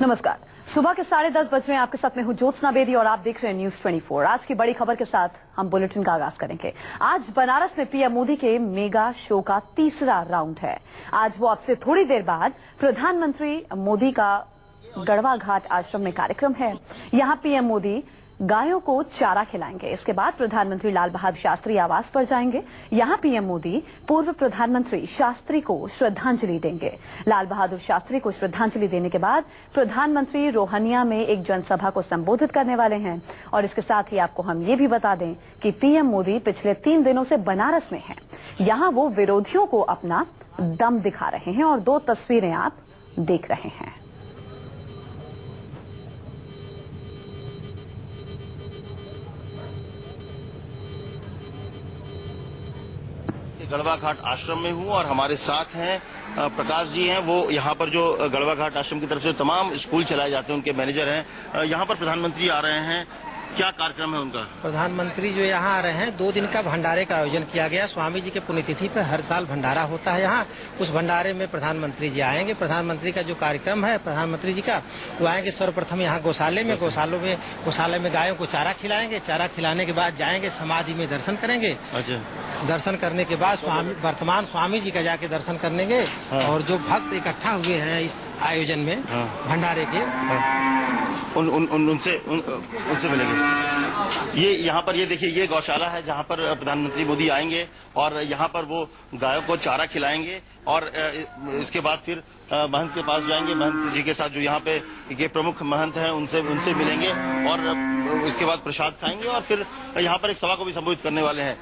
नमस्कार। सुबह के 10:30 बज रहे हैं। आपके साथ में हूं ज्योत्सना बेदी और आप देख रहे हैं न्यूज 24। आज की बड़ी खबर के साथ हम बुलेटिन का आगाज करेंगे। आज बनारस में पीएम मोदी के मेगा शो का तीसरा राउंड है। आज वो अब से थोड़ी देर बाद प्रधानमंत्री मोदी का गढ़वा घाट आश्रम में कार्यक्रम है। यहाँ पीएम मोदी गायों को चारा खिलाएंगे। इसके बाद प्रधानमंत्री लाल बहादुर शास्त्री आवास पर जाएंगे। यहाँ पीएम मोदी पूर्व प्रधानमंत्री शास्त्री को श्रद्धांजलि देंगे। लाल बहादुर शास्त्री को श्रद्धांजलि देने के बाद प्रधानमंत्री रोहनिया में एक जनसभा को संबोधित करने वाले हैं। और इसके साथ ही आपको हम ये भी बता दें कि पीएम मोदी पिछले 3 दिनों से बनारस में हैं। यहाँ वो विरोधियों को अपना दम दिखा रहे हैं और 2 तस्वीरें आप देख रहे हैं। गढ़वा घाट आश्रम में हूं और हमारे साथ हैं प्रकाश जी हैं। वो यहाँ पर जो गढ़वा घाट आश्रम की तरफ से तमाम स्कूल चलाए जाते हैं उनके मैनेजर हैं। यहाँ पर प्रधानमंत्री आ रहे हैं, क्या कार्यक्रम है उनका? प्रधानमंत्री जो यहाँ आ रहे हैं, 2 दिन का भंडारे का आयोजन किया गया। स्वामी जी के पुण्यतिथि पर हर साल भंडारा होता है यहाँ। उस भंडारे में प्रधानमंत्री जी आएंगे। प्रधानमंत्री का जो कार्यक्रम है प्रधानमंत्री जी का, वो आएंगे सर्वप्रथम यहाँ गौशाले में गायों को चारा खिलाएंगे। चारा खिलाने के बाद जाएंगे समाधि में दर्शन करेंगे। अच्छा। दर्शन करने के बाद वर्तमान स्वामी जी का जाके दर्शन करेंगे। हाँ। और जो भक्त इकट्ठा हुए हैं इस आयोजन में, हाँ। भंडारे के, उनसे मिलेंगे। ये यहाँ पर ये देखिए, ये गौशाला है जहाँ पर प्रधानमंत्री मोदी आएंगे और यहाँ पर वो गायों को चारा खिलाएंगे और इसके बाद फिर महंत के पास जाएंगे। महंत जी के साथ जो यहाँ पे के प्रमुख महंत हैं उनसे मिलेंगे और इसके बाद प्रसाद खाएंगे और फिर यहाँ पर एक सभा को भी संबोधित करने वाले हैं।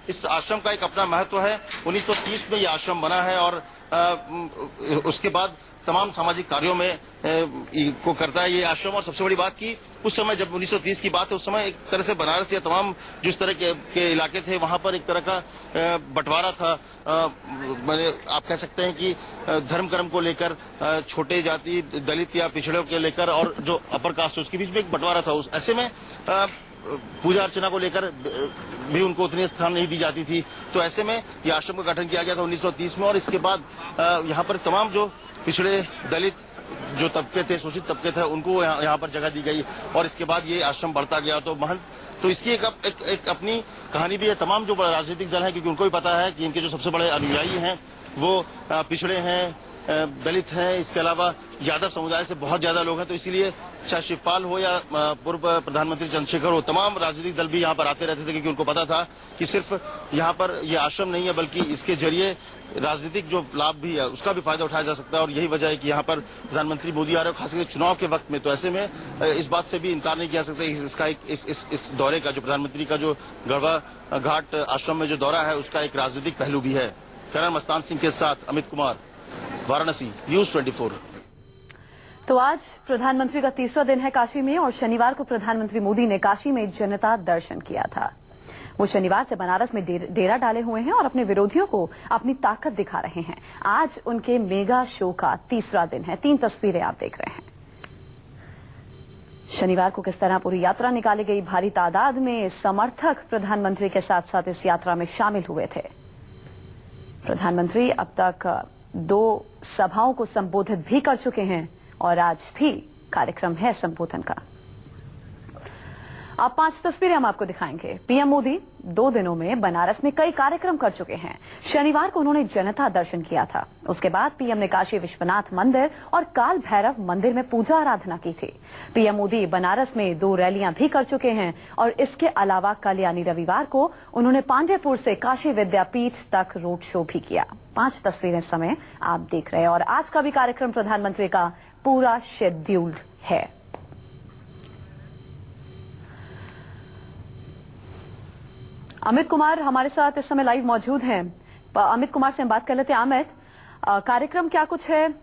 इस आश्रम का एक अपना महत्व है। 1930 में ये आश्रम बना है और उसके बाद तमाम सामाजिक कार्यों में को करता है ये आश्रम। और सबसे बड़ी बात की, उस समय जब 1930 की बात है, उस समय एक तरह से बनारस या तमाम जिस तरह के इलाके थे वहां पर एक तरह का बंटवारा था। मैंने आप कह सकते हैं कि धर्म कर्म को लेकर, छोटे जाति दलित या पिछड़ों के लेकर और जो अपर कास्ट उसके बीच में एक बंटवारा था। उस ऐसे में पूजा अर्चना को लेकर भी उनको उतनी स्थान नहीं दी जाती थी। तो ऐसे में ये आश्रम का गठन किया गया था 1930 में। और इसके बाद यहाँ पर तमाम जो पिछड़े दलित जो तबके थे, शोषित तबके थे, उनको यहाँ पर जगह दी गई और इसके बाद ये आश्रम बढ़ता गया। तो महंत तो इसकी एक अपनी कहानी भी है। तमाम जो राजनीतिक दल है, क्योंकि उनको भी पता है कि इनके जो सबसे बड़े अनुयायी हैं वो पिछड़े हैं, दलित हैं, इसके अलावा यादव समुदाय से बहुत ज्यादा लोग हैं। तो इसीलिए चाहे शिवपाल हो या पूर्व प्रधानमंत्री चंद्रशेखर हो, तमाम राजनीतिक दल भी यहाँ पर आते रहते थे, क्योंकि उनको पता था कि सिर्फ यहाँ पर ये आश्रम नहीं है बल्कि इसके जरिए राजनीतिक जो लाभ भी है उसका भी फायदा उठाया जा सकता है। और यही वजह है कि यहाँ पर प्रधानमंत्री मोदी आ रहे हो, खासकर चुनाव के वक्त में। तो ऐसे में इस बात से भी इनकार नहीं किया सकता इसका इस दौरे का, जो प्रधानमंत्री का जो गढ़वा घाट आश्रम में जो दौरा है, उसका एक राजनीतिक पहलू भी है। कैमरा मस्तान सिंह के साथ अमित कुमार, वाराणसी, न्यूज 24। तो आज प्रधानमंत्री का तीसरा दिन है काशी में और शनिवार को प्रधानमंत्री मोदी ने काशी में जनता दर्शन किया था। वो शनिवार से बनारस में डेरा डाले हुए हैं और अपने विरोधियों को अपनी ताकत दिखा रहे हैं। आज उनके मेगा शो का तीसरा दिन है। 3 तस्वीरें आप देख रहे हैं। शनिवार को किस तरह पूरी यात्रा निकाली गई। भारी तादाद में समर्थक प्रधानमंत्री के साथ साथ इस यात्रा में शामिल हुए थे। प्रधानमंत्री अब तक 2 सभाओं को संबोधित भी कर चुके हैं और आज भी कार्यक्रम है संबोधन का। अब 5 तस्वीरें हम आपको दिखाएंगे। पीएम मोदी 2 दिनों में बनारस में कई कार्यक्रम कर चुके हैं। शनिवार को उन्होंने जनता दर्शन किया था। उसके बाद पीएम ने काशी विश्वनाथ मंदिर और काल भैरव मंदिर में पूजा आराधना की थी। पीएम मोदी बनारस में 2 रैलियां भी कर चुके हैं और इसके अलावा कल यानी रविवार को उन्होंने पांडेपुर से काशी विद्यापीठ तक रोड शो भी किया। 5 तस्वीरें इस समय आप देख रहे हैं और आज का भी कार्यक्रम प्रधानमंत्री का पूरा शेड्यूल्ड है। अमित कुमार हमारे साथ इस समय लाइव मौजूद हैं। अमित कुमार से हम बात कर लेते हैं। अमित, कार्यक्रम क्या कुछ है?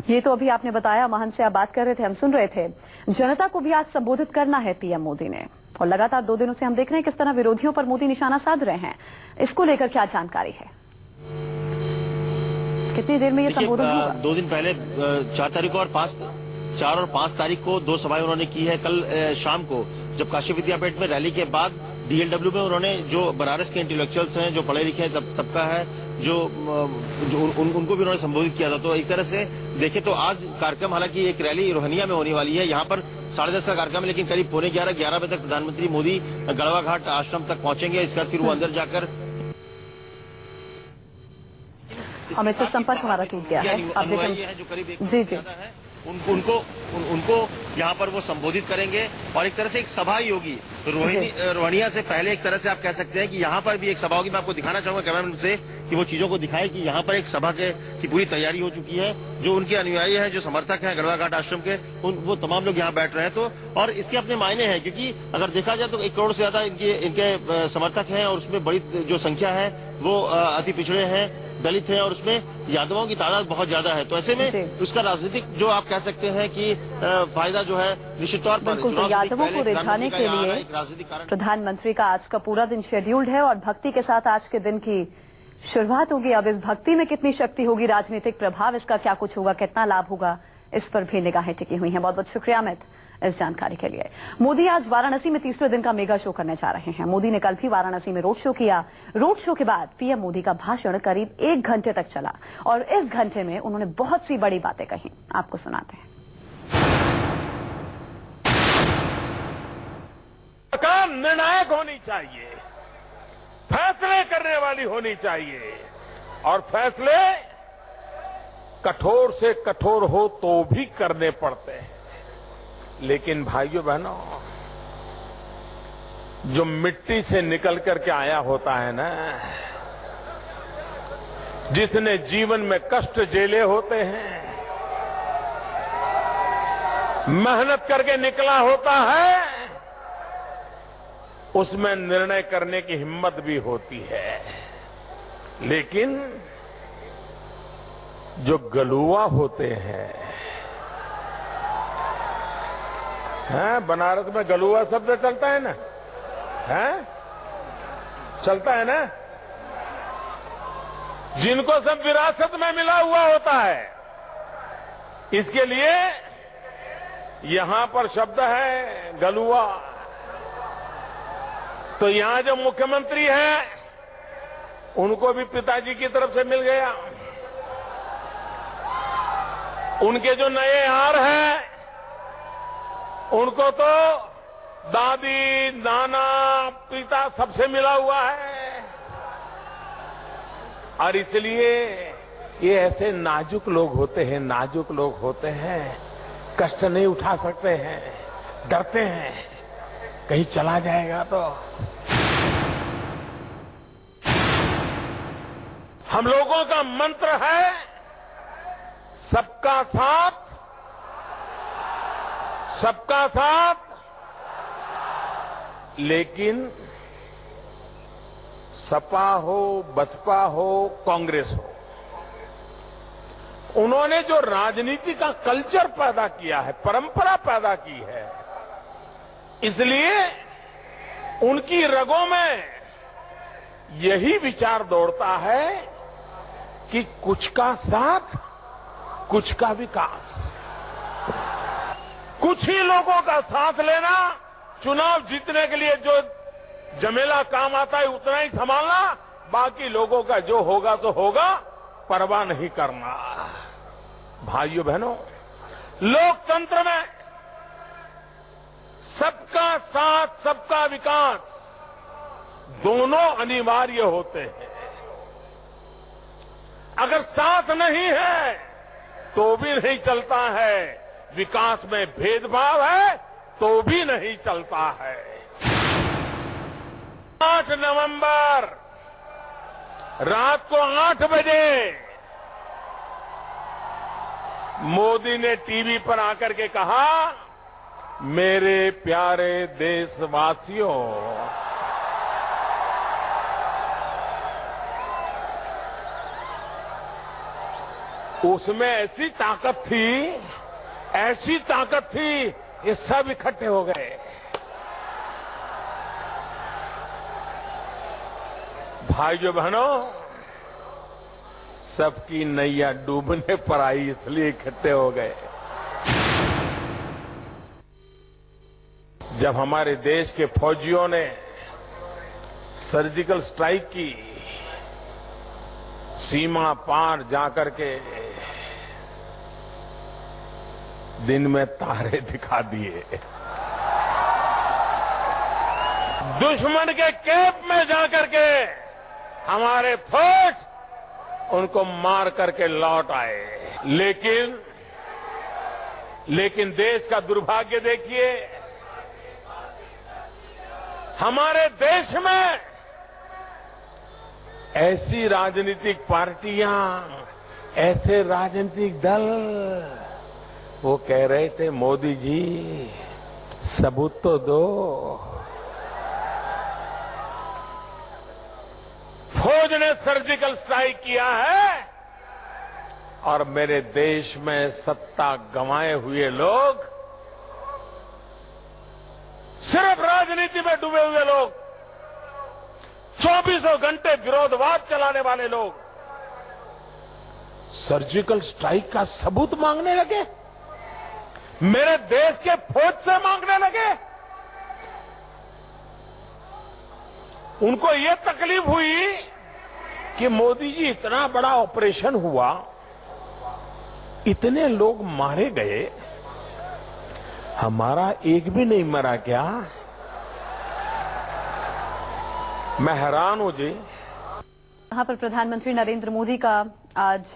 ये तो अभी आपने बताया, महंत से आप बात कर रहे थे, हम सुन रहे थे। जनता को भी आज संबोधित करना है पीएम मोदी ने और लगातार 2 दिनों से हम देख रहे हैं किस तरह विरोधियों पर मोदी निशाना साध रहे हैं। इसको लेकर क्या जानकारी है? कितनी देर में ये संबोधन होगा? 2 दिन पहले 4 तारीख को और 5 तारीख को 2 सभाएं उन्होंने की है। कल शाम को जब काशी विद्यापीठ में रैली के बाद डीएलडब्ल्यू में उन्होंने जो बनारस के इंटेलेक्चुअल्स हैं, जो पढ़े लिखे तबका है, उनको भी उन्होंने संबोधित किया था। तो एक तरह से देखें तो आज कार्यक्रम, हालांकि एक रैली रोहनिया में होने वाली है, यहाँ पर 10:30 का कार्यक्रम है, लेकिन करीब 11:45 बजे तक प्रधानमंत्री मोदी गढ़वा घाट आश्रम तक पहुंचेंगे। इसके बाद फिर वो अंदर जाकर अमित से संपर्क हमारा टूट गया है। अनुयायी हैं जो करीब जी जी उनको यहाँ पर वो संबोधित करेंगे और एक तरह से एक सभा ही होगी। रोहनिया से पहले एक तरह से आप कह सकते हैं कि यहाँ पर भी एक सभा होगी। मैं आपको दिखाना चाहूंगा कैमरामैन से कि वो चीजों को दिखाए कि यहाँ पर एक सभा की पूरी तैयारी हो चुकी है। जो उनके अनुयायी हैं, जो समर्थक हैं गढ़वा घाट आश्रम के, वो तमाम लोग यहाँ बैठ रहे हैं। तो और इसके अपने मायने हैं, क्योंकि अगर देखा जाए तो 1 करोड़ से ज्यादा इनके समर्थक हैं और उसमें बड़ी जो संख्या है वो अति पिछड़े हैं, दलित हैं और उसमें यादवों की तादाद बहुत ज्यादा है। तो ऐसे में उसका राजनीतिक जो आप कह सकते हैं कि फायदा जो है निश्चित तौर पर बिल्कुल। तो यादवों को रिझाने के लिए प्रधानमंत्री का आज का पूरा दिन शेड्यूल्ड है और भक्ति के साथ आज के दिन की शुरुआत होगी। अब इस भक्ति में कितनी शक्ति होगी, राजनीतिक प्रभाव इसका क्या कुछ होगा, कितना लाभ होगा, इस पर भी निगाहें टिकी हुई हैं। बहुत बहुत शुक्रिया अमित इस जानकारी के लिए। मोदी आज वाराणसी में तीसरे दिन का मेगा शो करने जा रहे हैं। मोदी ने कल भी वाराणसी में रोड शो किया। रोड शो के बाद पीएम मोदी का भाषण करीब 1 घंटे तक चला और इस घंटे में उन्होंने बहुत सी बड़ी बातें कही। आपको सुनाते हैं। सरकार निर्णायक होनी चाहिए, फैसले करने वाली होनी चाहिए और फैसले कठोर से कठोर हो तो भी करने पड़ते हैं। लेकिन भाइयों बहनों, जो मिट्टी से निकल करके आया होता है ना, जिसने जीवन में कष्ट झेले होते हैं, मेहनत करके निकला होता है, उसमें निर्णय करने की हिम्मत भी होती है। लेकिन जो गलुआ होते हैं, बनारस में गलुआ शब्द चलता है ना, चलता है ना, जिनको सब विरासत में मिला हुआ होता है। इसके लिए यहां पर शब्द है गलुआ। तो यहां जो मुख्यमंत्री है उनको भी पिताजी की तरफ से मिल गया। उनके जो नए हार हैं उनको तो दादी, नाना, पिता सबसे मिला हुआ है। और इसलिए ये ऐसे नाजुक लोग होते हैं, नाजुक लोग होते हैं, कष्ट नहीं उठा सकते हैं, डरते हैं कहीं चला जाएगा तो। हम लोगों का मंत्र है सबका साथ, सबका साथ। लेकिन सपा हो, बसपा हो, कांग्रेस हो, उन्होंने जो राजनीति का कल्चर पैदा किया है, परंपरा पैदा की है, इसलिए उनकी रगों में यही विचार दौड़ता है कि कुछ का साथ, कुछ का विकास। कुछ ही लोगों का साथ लेना, चुनाव जीतने के लिए जो जमेला काम आता है उतना ही संभालना, बाकी लोगों का जो होगा तो होगा, परवाह नहीं करना। भाइयों बहनों, लोकतंत्र में सबका साथ, सबका विकास दोनों अनिवार्य होते हैं। अगर साथ नहीं है तो भी नहीं चलता है, विकास में भेदभाव है तो भी नहीं चलता है। 8 नवंबर रात को 8 बजे मोदी ने टीवी पर आकर के कहा, मेरे प्यारे देशवासियों, उसमें ऐसी ताकत थी, ऐसी ताकत थी, ये सब इकट्ठे हो गए। भाइयों बहनों, सबकी नैया डूबने पर आई, इसलिए इकट्ठे हो गए। जब हमारे देश के फौजियों ने सर्जिकल स्ट्राइक की, सीमा पार जाकर के दिन में तारे दिखा दिए, दुश्मन के कैंप में जाकर के हमारे फौज उनको मार करके लौट आए। लेकिन देश का दुर्भाग्य देखिए, हमारे देश में ऐसी राजनीतिक पार्टियां, ऐसे राजनीतिक दल वो कह रहे थे मोदी जी सबूत तो दो। फौज ने सर्जिकल स्ट्राइक किया है और मेरे देश में सत्ता गंवाए हुए लोग, सिर्फ राजनीति में डूबे हुए लोग, 24 घंटे विरोधवाद चलाने वाले लोग सर्जिकल स्ट्राइक का सबूत मांगने लगे, मेरे देश के फौज से मांगने लगे। उनको ये तकलीफ हुई कि मोदी जी इतना बड़ा ऑपरेशन हुआ, इतने लोग मारे गए, हमारा एक भी नहीं मरा क्या? मैं हैरान हूं जी। यहाँ पर प्रधानमंत्री नरेंद्र मोदी का आज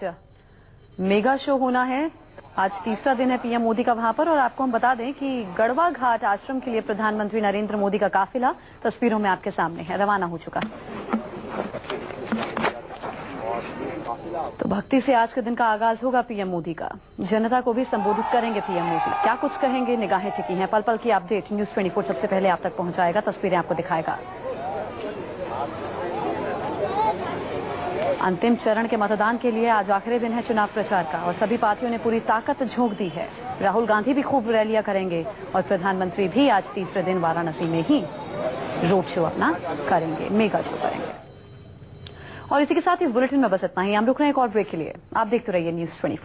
मेगा शो होना है। आज तीसरा दिन है पीएम मोदी का वहां पर, और आपको हम बता दें कि गढ़वा घाट आश्रम के लिए प्रधानमंत्री नरेंद्र मोदी का काफिला तस्वीरों में आपके सामने है, रवाना हो चुका है। तो भक्ति से आज के दिन का आगाज होगा पीएम मोदी का। जनता को भी संबोधित करेंगे पीएम मोदी। क्या कुछ कहेंगे, निगाहें टिकी हैं। पल पल की अपडेट न्यूज़ 24 सबसे पहले आप तक पहुंचाएगा, तस्वीरें आपको दिखाएगा। अंतिम चरण के मतदान के लिए आज आखिरी दिन है चुनाव प्रचार का, और सभी पार्टियों ने पूरी ताकत झोंक दी है। राहुल गांधी भी खूब रैलियां करेंगे और प्रधानमंत्री भी आज तीसरे दिन वाराणसी में ही रोड शो अपना करेंगे, मेगा शो करेंगे। और इसी के साथ इस बुलेटिन में बस इतना ही। हम रुक रहे हैं एक और ब्रेक के लिए। आप देखते रहिए न्यूज़ 24।